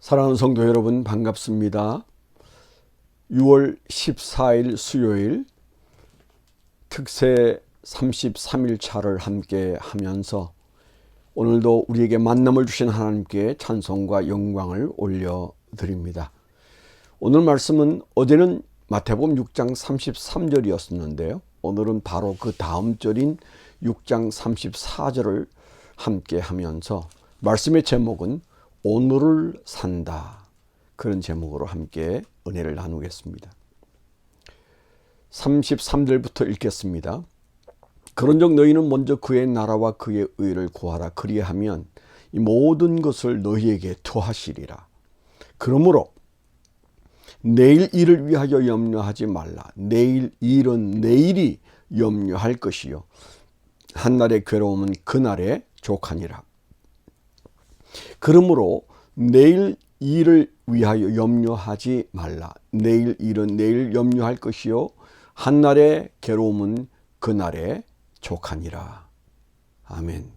사랑하는 성도 여러분, 반갑습니다. 6월 14일 수요일 특세 33일 차를 함께 하면서 오늘도 우리에게 만남을 주신 하나님께 찬송과 영광을 올려드립니다. 오늘 말씀은 어제는 마태복음 6장 33절이었는데요. 오늘은 바로 그 다음 절인 6장 34절을 함께 하면서 말씀의 제목은 오늘을 산다, 그런 제목으로 함께 은혜를 나누겠습니다. 33절부터 읽겠습니다. 그런즉 너희는 먼저 그의 나라와 그의 의를 구하라. 그리하면 이 모든 것을 너희에게 더하시리라. 그러므로 내일 일을 위하여 염려하지 말라. 내일 일은 내일이 염려할 것이요 한날의 괴로움은 그날의 족하니라. 그러므로 내일 일을 위하여 염려하지 말라. 내일 일은 내일 염려할 것이요 한날의 괴로움은 그날의 족하니라. 아멘.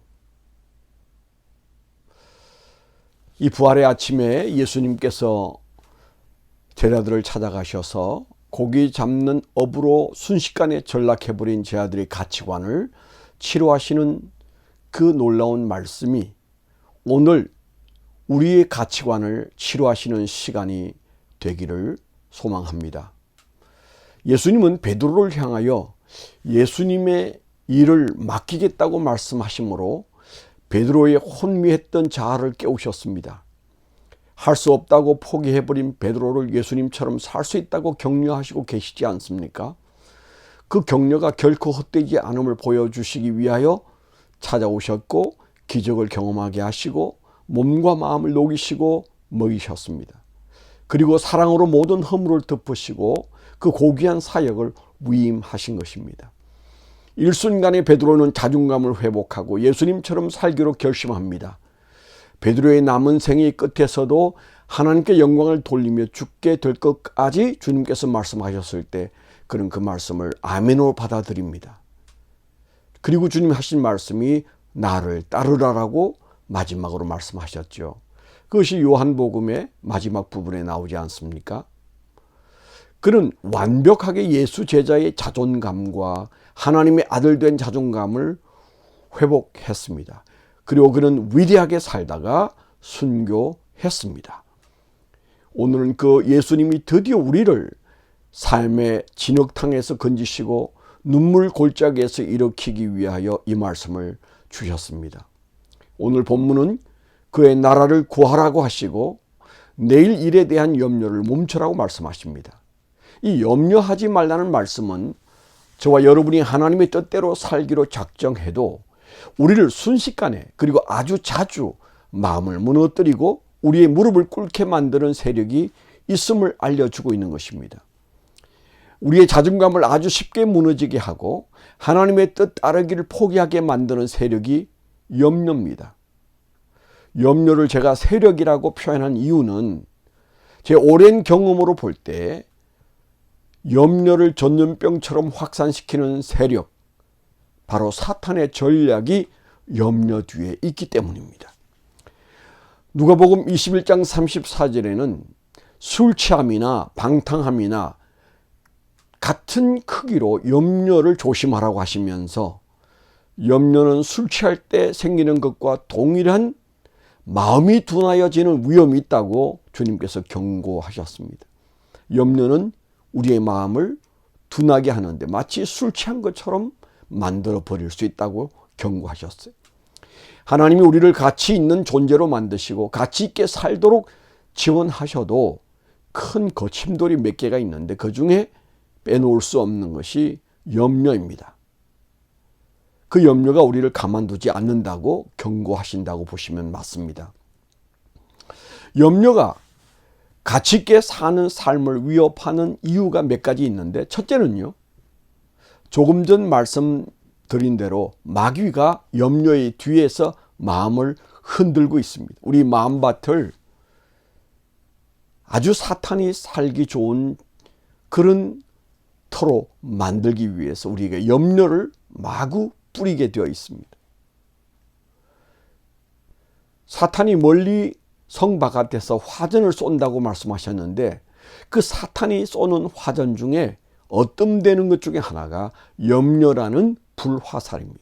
이 부활의 아침에 예수님께서 제자들을 찾아가셔서 고기 잡는 업으로 순식간에 전락해버린 제자들의 가치관을 치료하시는 그 놀라운 말씀이 오늘 우리의 가치관을 치료하시는 시간이 되기를 소망합니다. 예수님은 베드로를 향하여 예수님의 일을 맡기겠다고 말씀하시므로 베드로의 혼미했던 자아를 깨우셨습니다. 할 수 없다고 포기해버린 베드로를 예수님처럼 살 수 있다고 격려하시고 계시지 않습니까? 그 격려가 결코 헛되지 않음을 보여주시기 위하여 찾아오셨고 기적을 경험하게 하시고 몸과 마음을 녹이시고 먹이셨습니다. 그리고 사랑으로 모든 허물을 덮으시고 그 고귀한 사역을 위임하신 것입니다. 일순간에 베드로는 자존감을 회복하고 예수님처럼 살기로 결심합니다. 베드로의 남은 생의 끝에서도 하나님께 영광을 돌리며 죽게 될 것까지 주님께서 말씀하셨을 때 그는 그 말씀을 아멘으로 받아들입니다. 그리고 주님 하신 말씀이 나를 따르라라고 마지막으로 말씀하셨죠. 그것이 요한복음의 마지막 부분에 나오지 않습니까? 그는 완벽하게 예수 제자의 자존감과 하나님의 아들 된 자존감을 회복했습니다. 그리고 그는 위대하게 살다가 순교했습니다. 오늘은 그 예수님이 드디어 우리를 삶의 진흙탕에서 건지시고 눈물 골짜기에서 일으키기 위하여 이 말씀을 주셨습니다. 오늘 본문은 그의 나라를 구하라고 하시고 내일 일에 대한 염려를 멈추라고 말씀하십니다. 이 염려하지 말라는 말씀은 저와 여러분이 하나님의 뜻대로 살기로 작정해도 우리를 순식간에 그리고 아주 자주 마음을 무너뜨리고 우리의 무릎을 꿇게 만드는 세력이 있음을 알려주고 있는 것입니다. 우리의 자존감을 아주 쉽게 무너지게 하고 하나님의 뜻 따르기를 포기하게 만드는 세력이 염려입니다. 염려를 제가 세력이라고 표현한 이유는 제 오랜 경험으로 볼 때 염려를 전염병처럼 확산시키는 세력, 바로 사탄의 전략이 염려 뒤에 있기 때문입니다. 누가복음 21장 34절에는 술 취함이나 방탕함이나 같은 크기로 염려를 조심하라고 하시면서 염려는 술 취할 때 생기는 것과 동일한 마음이 둔하여지는 위험이 있다고 주님께서 경고하셨습니다. 염려는 우리의 마음을 둔하게 하는데 마치 술 취한 것처럼 만들어 버릴 수 있다고 경고하셨어요. 하나님이 우리를 가치 있는 존재로 만드시고 가치 있게 살도록 지원하셔도 큰 거침돌이 몇 개가 있는데 그 중에 빼놓을 수 없는 것이 염려입니다. 그 염려가 우리를 가만두지 않는다고 경고하신다고 보시면 맞습니다. 염려가 가치 있게 사는 삶을 위협하는 이유가 몇 가지 있는데 첫째는요, 조금 전 말씀드린 대로 마귀가 염려의 뒤에서 마음을 흔들고 있습니다. 우리 마음밭을 아주 사탄이 살기 좋은 그런 터로 만들기 위해서 우리에게 염려를 마구 뿌리게 되어 있습니다. 사탄이 멀리 성 바깥에서 화전을 쏜다고 말씀하셨는데 그 사탄이 쏘는 화전 중에 어뜸되는 것 중에 하나가 염려라는 불화살입니다.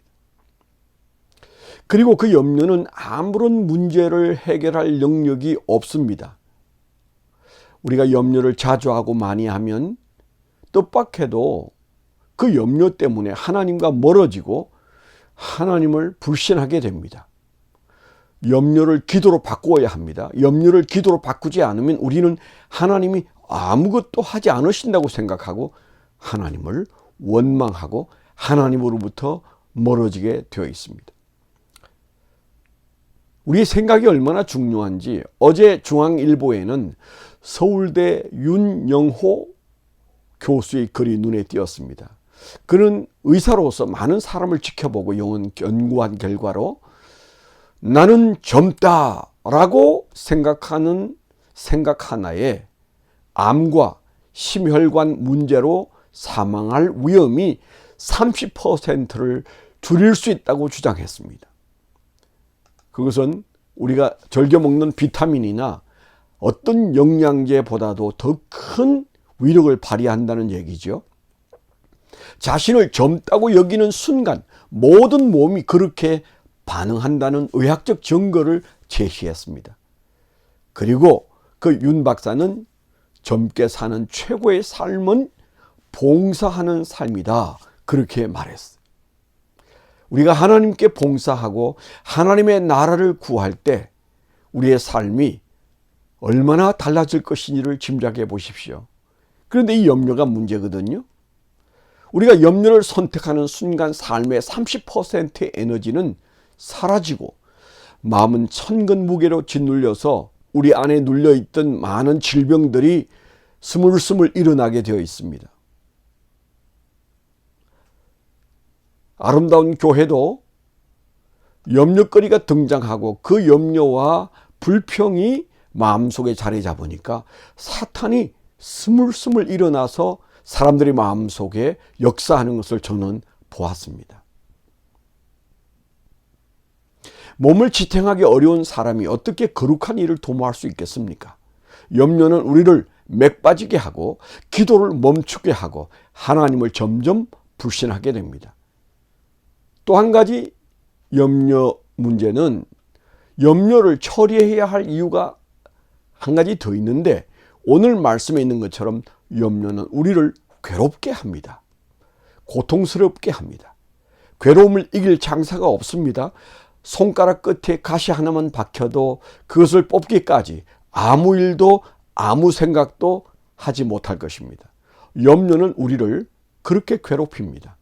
그리고 그 염려는 아무런 문제를 해결할 영역이 없습니다. 우리가 염려를 자주 하고 많이 하면 뜻밖에도 그 염려 때문에 하나님과 멀어지고 하나님을 불신하게 됩니다. 염려를 기도로 바꾸어야 합니다. 염려를 기도로 바꾸지 않으면 우리는 하나님이 아무것도 하지 않으신다고 생각하고 하나님을 원망하고 하나님으로부터 멀어지게 되어 있습니다. 우리의 생각이 얼마나 중요한지 어제 중앙일보에는 서울대 윤영호 교수의 글이 눈에 띄었습니다. 그는 의사로서 많은 사람을 지켜보고 연구한 결과로 나는 젊다라고 생각하는 생각 하나에 암과 심혈관 문제로 사망할 위험이 30%를 줄일 수 있다고 주장했습니다. 그것은 우리가 즐겨 먹는 비타민이나 어떤 영양제보다도 더 큰 위력을 발휘한다는 얘기죠. 자신을 젊다고 여기는 순간 모든 몸이 그렇게 반응한다는 의학적 증거를 제시했습니다. 그리고 그 윤 박사는 젊게 사는 최고의 삶은 봉사하는 삶이다. 그렇게 말했어요. 우리가 하나님께 봉사하고 하나님의 나라를 구할 때 우리의 삶이 얼마나 달라질 것인지를 짐작해 보십시오. 그런데 이 염려가 문제거든요. 우리가 염려를 선택하는 순간 삶의 30%의 에너지는 사라지고 마음은 천근 무게로 짓눌려서 우리 안에 눌려있던 많은 질병들이 스물스물 일어나게 되어 있습니다. 아름다운 교회도 염려거리가 등장하고 그 염려와 불평이 마음속에 자리 잡으니까 사탄이 스물스물 일어나서 사람들의 마음속에 역사하는 것을 저는 보았습니다. 몸을 지탱하기 어려운 사람이 어떻게 거룩한 일을 도모할 수 있겠습니까? 염려는 우리를 맥 빠지게 하고 기도를 멈추게 하고 하나님을 점점 불신하게 됩니다. 또 한 가지 염려 문제는 염려를 처리해야 할 이유가 한 가지 더 있는데 오늘 말씀에 있는 것처럼 염려는 우리를 괴롭게 합니다. 고통스럽게 합니다. 괴로움을 이길 장사가 없습니다. 손가락 끝에 가시 하나만 박혀도 그것을 뽑기까지 아무 일도 아무 생각도 하지 못할 것입니다. 염려는 우리를 그렇게 괴롭힙니다.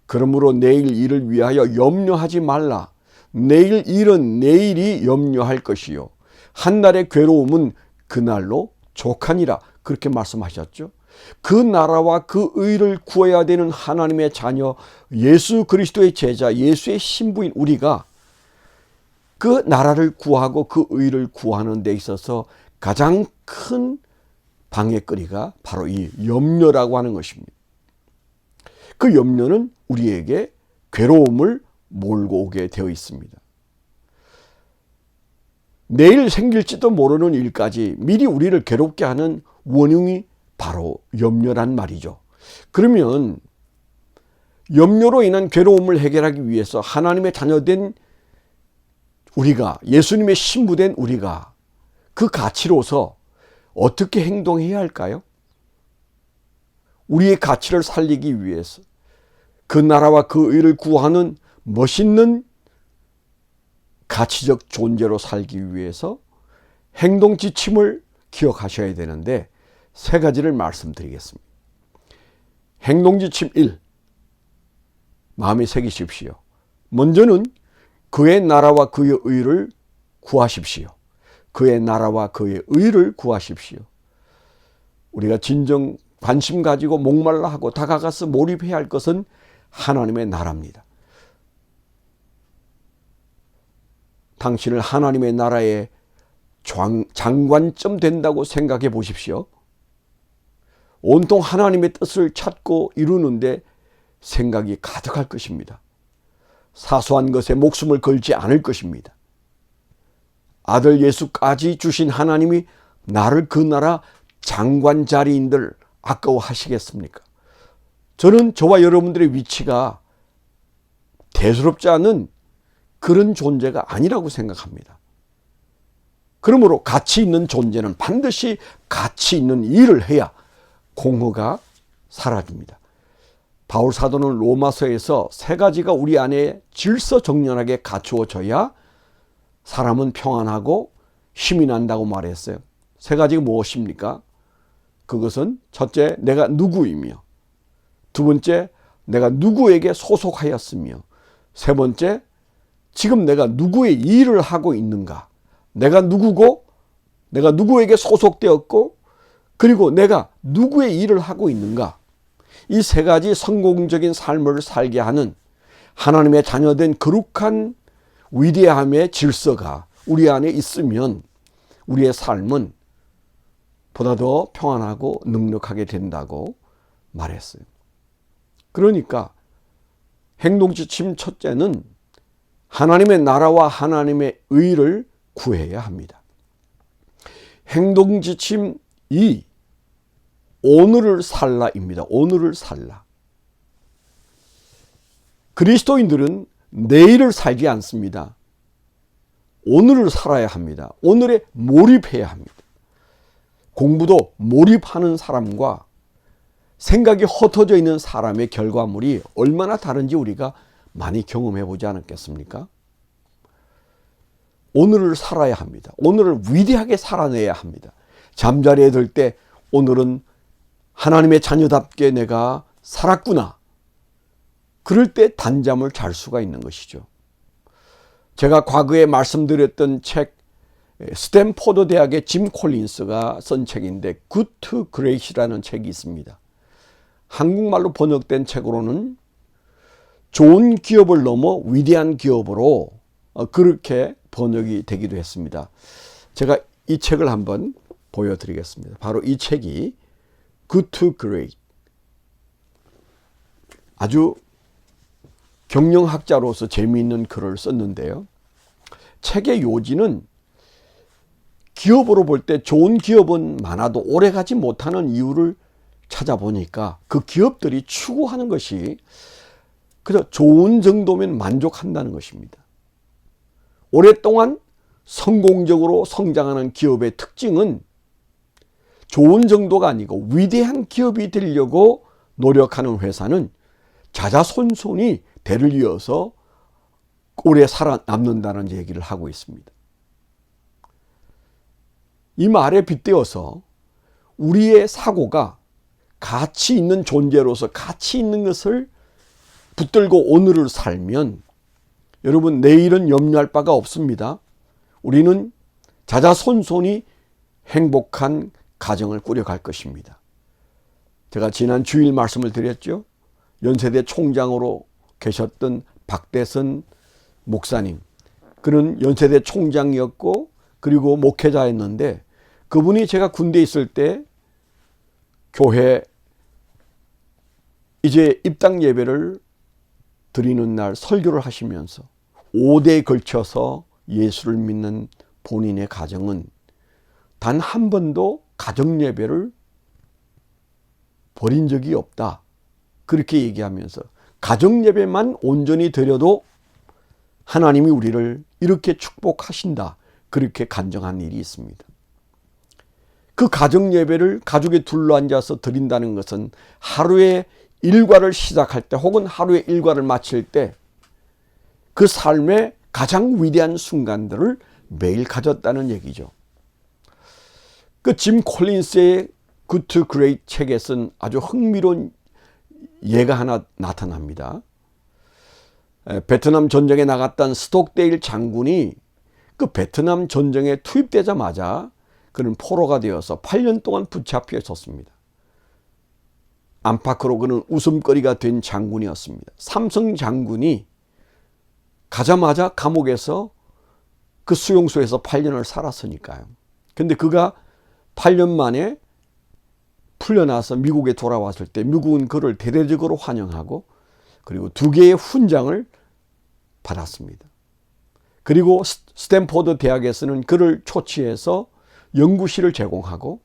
그러므로 내일 일을 위하여 염려하지 말라. 내일 일은 내일이 염려할 것이요 한날의 괴로움은 그날로 족하니라. 그렇게 말씀하셨죠. 그 나라와 그 의를 구해야 되는 하나님의 자녀 예수 그리스도의 제자 예수의 신부인 우리가 그 나라를 구하고 그 의를 구하는 데 있어서 가장 큰 방해거리가 바로 이 염려라고 하는 것입니다. 그 염려는 우리에게 괴로움을 몰고 오게 되어 있습니다. 내일 생길지도 모르는 일까지 미리 우리를 괴롭게 하는 원흉이 바로 염려란 말이죠. 그러면 염려로 인한 괴로움을 해결하기 위해서 하나님의 자녀된 우리가 예수님의 신부된 우리가 그 가치로서 어떻게 행동해야 할까요? 우리의 가치를 살리기 위해서 그 나라와 그 의를 구하는 멋있는 가치적 존재로 살기 위해서 행동 지침을 기억하셔야 되는데 세 가지를 말씀드리겠습니다. 행동 지침 1. 마음에 새기십시오. 먼저는 그의 나라와 그의 의를 구하십시오. 그의 나라와 그의 의를 구하십시오. 우리가 진정 관심 가지고 목말라 하고 다가가서 몰입해야 할 것은 하나님의 나라입니다. 당신을 하나님의 나라의 장관점 된다고 생각해 보십시오. 온통 하나님의 뜻을 찾고 이루는데 생각이 가득할 것입니다. 사소한 것에 목숨을 걸지 않을 것입니다. 아들 예수까지 주신 하나님이 나를 그 나라 장관 자리인들 아까워하시겠습니까? 저는 저와 여러분들의 위치가 대수롭지 않은 그런 존재가 아니라고 생각합니다. 그러므로 가치 있는 존재는 반드시 가치 있는 일을 해야 공허가 사라집니다. 바울 사도는 로마서에서 세 가지가 우리 안에 질서정연하게 갖추어져야 사람은 평안하고 힘이 난다고 말했어요. 세 가지가 무엇입니까? 그것은 첫째, 내가 누구이며, 두 번째, 내가 누구에게 소속하였으며, 세 번째, 지금 내가 누구의 일을 하고 있는가, 내가 누구고, 내가 누구에게 소속되었고, 그리고 내가 누구의 일을 하고 있는가. 이 세 가지 성공적인 삶을 살게 하는 하나님의 자녀된 거룩한 위대함의 질서가 우리 안에 있으면 우리의 삶은 보다 더 평안하고 넉넉하게 된다고 말했어요. 그러니까 행동지침 첫째는 하나님의 나라와 하나님의 의를 구해야 합니다. 행동지침 2, 오늘을 살라입니다. 오늘을 살라. 그리스도인들은 내일을 살지 않습니다. 오늘을 살아야 합니다. 오늘에 몰입해야 합니다. 공부도 몰입하는 사람과 생각이 흩어져 있는 사람의 결과물이 얼마나 다른지 우리가 많이 경험해 보지 않았겠습니까? 오늘을 살아야 합니다. 오늘을 위대하게 살아내야 합니다. 잠자리에 들 때 오늘은 하나님의 자녀답게 내가 살았구나. 그럴 때 단잠을 잘 수가 있는 것이죠. 제가 과거에 말씀드렸던 책, 스탠포드 대학의 짐 콜린스가 쓴 책인데 Good to Great이라는 책이 있습니다. 한국말로 번역된 책으로는 좋은 기업을 넘어 위대한 기업으로 그렇게 번역이 되기도 했습니다. 제가 이 책을 한번 보여드리겠습니다. 바로 이 책이 Good to Great. 아주 경영학자로서 재미있는 글을 썼는데요. 책의 요지는 기업으로 볼 때 좋은 기업은 많아도 오래가지 못하는 이유를 찾아보니까 그 기업들이 추구하는 것이 그저 좋은 정도면 만족한다는 것입니다. 오랫동안 성공적으로 성장하는 기업의 특징은 좋은 정도가 아니고 위대한 기업이 되려고 노력하는 회사는 자자손손이 대를 이어서 오래 살아남는다는 얘기를 하고 있습니다. 이 말에 빗대어서 우리의 사고가 가치 있는 존재로서 가치 있는 것을 붙들고 오늘을 살면 여러분 내일은 염려할 바가 없습니다. 우리는 자자손손이 행복한 가정을 꾸려갈 것입니다. 제가 지난 주일 말씀을 드렸죠. 연세대 총장으로 계셨던 박대선 목사님. 그는 연세대 총장이었고 그리고 목회자였는데 그분이 제가 군대에 있을 때 교회 이제 입당 예배를 드리는 날 설교를 하시면서 5대에 걸쳐서 예수를 믿는 본인의 가정은 단 한 번도 가정 예배를 버린 적이 없다. 그렇게 얘기하면서 가정 예배만 온전히 드려도 하나님이 우리를 이렇게 축복하신다. 그렇게 간증한 일이 있습니다. 그 가정 예배를 가족이 둘러앉아서 드린다는 것은 하루의 일과를 시작할 때 혹은 하루의 일과를 마칠 때 그 삶의 가장 위대한 순간들을 매일 가졌다는 얘기죠. 그 짐 콜린스의 Good to Great 책에 쓴 아주 흥미로운 예가 하나 나타납니다. 베트남 전쟁에 나갔던 스톡데일 장군이 그 베트남 전쟁에 투입되자마자 그는 포로가 되어서 8년 동안 붙잡혀 있었습니다. 안팎으로 그는 웃음거리가 된 장군이었습니다. 삼성 장군이 가자마자 감옥에서 그 수용소에서 8년을 살았으니까요. 근데 그가 8년 만에 풀려나서 미국에 돌아왔을 때 미국은 그를 대대적으로 환영하고 그리고 2개의 훈장을 받았습니다. 그리고 스탠포드 대학에서는 그를 초치해서 연구실을 제공하고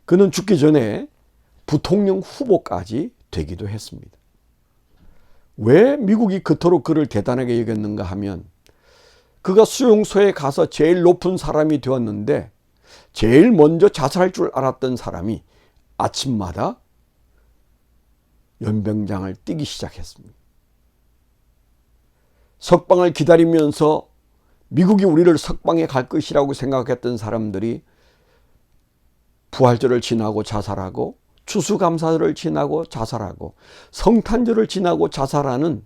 그는 죽기 전에 부통령 후보까지 되기도 했습니다. 왜 미국이 그토록 그를 대단하게 여겼는가 하면 그가 수용소에 가서 제일 높은 사람이 되었는데 제일 먼저 자살할 줄 알았던 사람이 아침마다 연병장을 뛰기 시작했습니다. 석방을 기다리면서 미국이 우리를 석방해 갈 것이라고 생각했던 사람들이 부활절을 지나고 자살하고 추수감사절을 지나고 자살하고 성탄절을 지나고 자살하는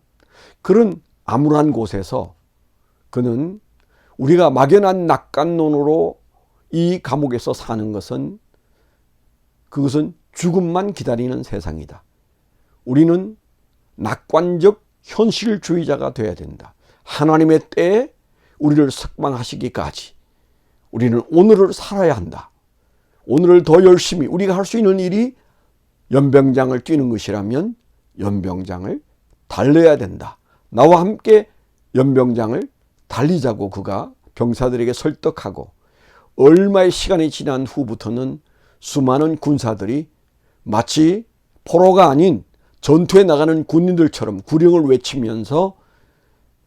그런 암울한 곳에서 그는 우리가 막연한 낙관론으로 이 감옥에서 사는 것은 그것은 죽음만 기다리는 세상이다. 우리는 낙관적 현실주의자가 되어야 된다. 하나님의 때에 우리를 석방하시기까지 우리는 오늘을 살아야 한다. 오늘을 더 열심히 우리가 할 수 있는 일이 연병장을 뛰는 것이라면 연병장을 달려야 된다. 나와 함께 연병장을 달리자고 그가 병사들에게 설득하고 얼마의 시간이 지난 후부터는 수많은 군사들이 마치 포로가 아닌 전투에 나가는 군인들처럼 구령을 외치면서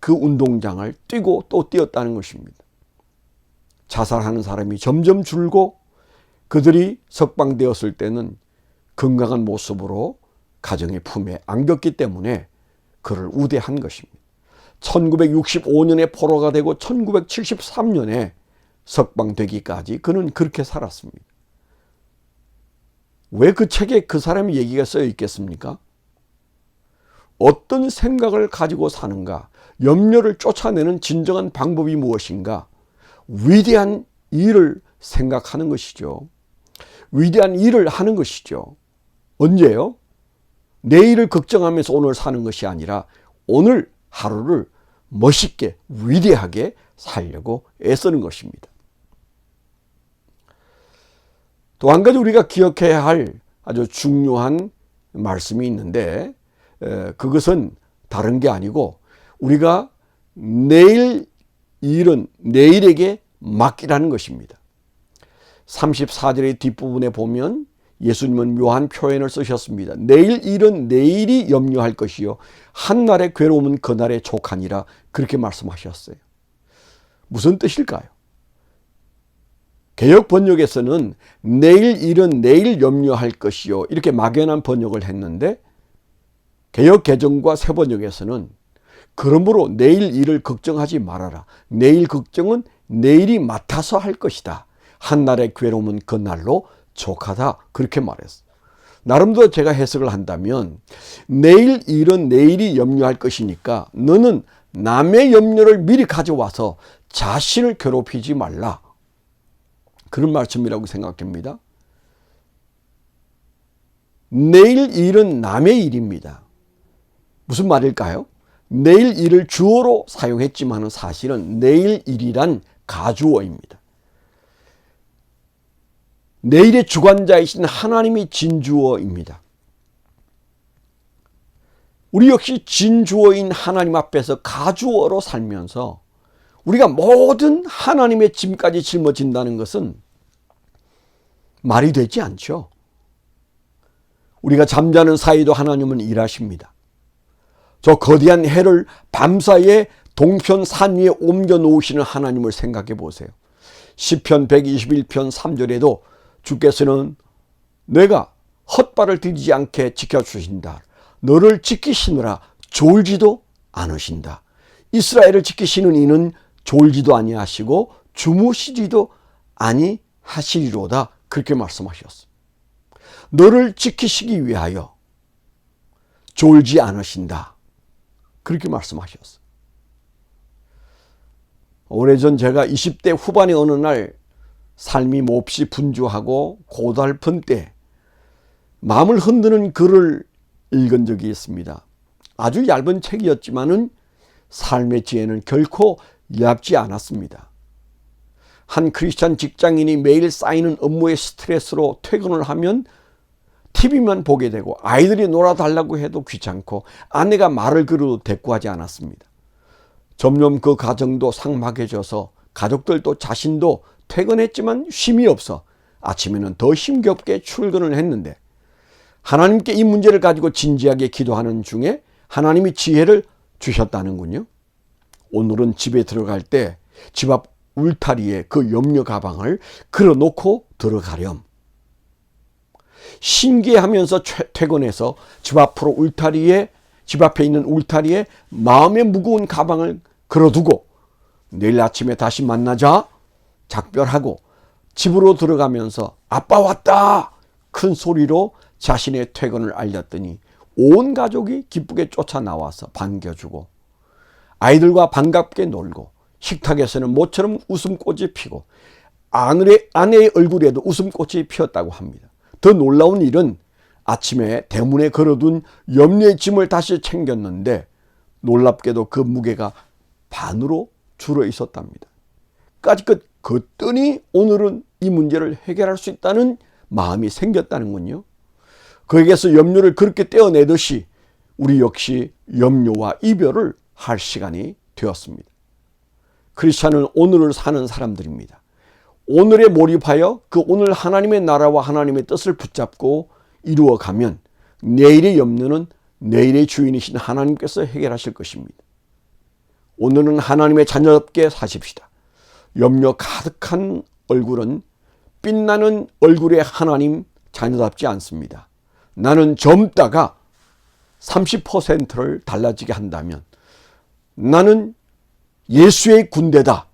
그 운동장을 뛰고 또 뛰었다는 것입니다. 자살하는 사람이 점점 줄고 그들이 석방되었을 때는 건강한 모습으로 가정의 품에 안겼기 때문에 그를 우대한 것입니다. 1965년에 포로가 되고 1973년에 석방되기까지 그는 그렇게 살았습니다. 왜 그 책에 그 사람의 얘기가 쓰여 있겠습니까? 어떤 생각을 가지고 사는가, 염려를 쫓아내는 진정한 방법이 무엇인가, 위대한 일을 생각하는 것이죠. 위대한 일을 하는 것이죠. 언제요? 내일을 걱정하면서 오늘 사는 것이 아니라 오늘 하루를 멋있게 위대하게 살려고 애쓰는 것입니다. 또 한 가지 우리가 기억해야 할 아주 중요한 말씀이 있는데 그것은 다른 게 아니고 우리가 내일 일은 내일에게 맡기라는 것입니다. 34절의 뒷부분에 보면 예수님은 묘한 표현을 쓰셨습니다. 내일 일은 내일이 염려할 것이요 한날의 괴로움은 그날의 족하니라 그렇게 말씀하셨어요. 무슨 뜻일까요? 개역 번역에서는 내일 일은 내일 염려할 것이요 이렇게 막연한 번역을 했는데 개역 개정과 새 번역에서는 그러므로 내일 일을 걱정하지 말아라. 내일 걱정은 내일이 맡아서 할 것이다. 한날의 괴로움은 그날로 족하다. 그렇게 말했어요. 나름대로 제가 해석을 한다면 내일 일은 내일이 염려할 것이니까 너는 남의 염려를 미리 가져와서 자신을 괴롭히지 말라. 그런 말씀이라고 생각합니다. 내일 일은 남의 일입니다. 무슨 말일까요? 내일 일을 주어로 사용했지만 사실은 내일 일이란 가주어입니다. 내일의 주관자이신 하나님이 진주어입니다. 우리 역시 진주어인 하나님 앞에서 가주어로 살면서 우리가 모든 하나님의 짐까지 짊어진다는 것은 말이 되지 않죠. 우리가 잠자는 사이도 하나님은 일하십니다. 저 거대한 해를 밤사이에 동편 산 위에 옮겨 놓으시는 하나님을 생각해 보세요. 시편 121편 3절에도 주께서는 내가 헛발을 디디지 않게 지켜주신다. 너를 지키시느라 졸지도 않으신다. 이스라엘을 지키시는 이는 졸지도 아니하시고 주무시지도 아니하시리로다. 그렇게 말씀하셨습니다. 너를 지키시기 위하여 졸지 않으신다. 그렇게 말씀하셨어요. 오래전 제가 20대 후반의 어느 날 삶이 몹시 분주하고 고달픈 때 마음을 흔드는 글을 읽은 적이 있습니다. 아주 얇은 책이었지만은 삶의 지혜는 결코 얇지 않았습니다. 한 크리스찬 직장인이 매일 쌓이는 업무의 스트레스로 퇴근을 하면 TV만 보게 되고 아이들이 놀아달라고 해도 귀찮고 아내가 말을 걸어도 대꾸하지 않았습니다. 점점 그 가정도 삭막해져서 가족들도 자신도 퇴근했지만 쉼이 없어 아침에는 더 힘겹게 출근을 했는데 하나님께 이 문제를 가지고 진지하게 기도하는 중에 하나님이 지혜를 주셨다는군요. 오늘은 집에 들어갈 때 집 앞 울타리에 그 염려 가방을 걸어놓고 들어가렴. 신기해하면서 퇴근해서 집 앞에 있는 울타리에 마음의 무거운 가방을 걸어두고 내일 아침에 다시 만나자 작별하고 집으로 들어가면서 아빠 왔다 큰 소리로 자신의 퇴근을 알렸더니 온 가족이 기쁘게 쫓아 나와서 반겨주고 아이들과 반갑게 놀고 식탁에서는 모처럼 웃음꽃이 피고 아내의 얼굴에도 웃음꽃이 피었다고 합니다. 더 놀라운 일은 아침에 대문에 걸어둔 염려의 짐을 다시 챙겼는데 놀랍게도 그 무게가 반으로 줄어 있었답니다. 까짓것 걷더니 오늘은 이 문제를 해결할 수 있다는 마음이 생겼다는군요. 그에게서 염려를 그렇게 떼어내듯이 우리 역시 염려와 이별을 할 시간이 되었습니다. 크리스찬은 오늘을 사는 사람들입니다. 오늘에 몰입하여 그 오늘 하나님의 나라와 하나님의 뜻을 붙잡고 이루어가면 내일의 염려는 내일의 주인이신 하나님께서 해결하실 것입니다. 오늘은 하나님의 자녀답게 사십시다. 염려 가득한 얼굴은 빛나는 얼굴의 하나님 자녀답지 않습니다. 나는 젊다가 30%를 달라지게 한다면 나는 예수의 군대다.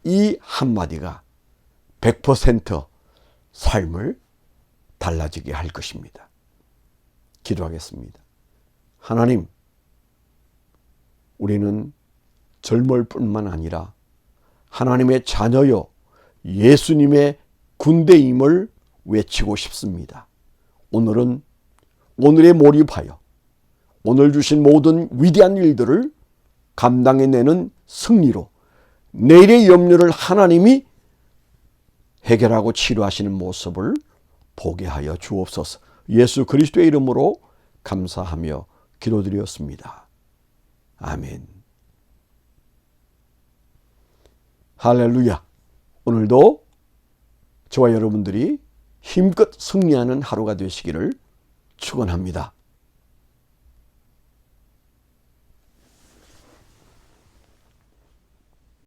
이 한마디가 100% 삶을 달라지게 할 것입니다. 기도하겠습니다. 하나님, 우리는 젊을 뿐만 아니라 하나님의 자녀요 예수님의 군대임을 외치고 싶습니다. 오늘은 오늘에 몰입하여 오늘 주신 모든 위대한 일들을 감당해내는 승리로 내일의 염려를 하나님이 해결하고 치료하시는 모습을 보게 하여 주옵소서. 예수 그리스도의 이름으로 감사하며 기도드렸습니다. 아멘. 할렐루야. 오늘도 저와 여러분들이 힘껏 승리하는 하루가 되시기를 축원합니다.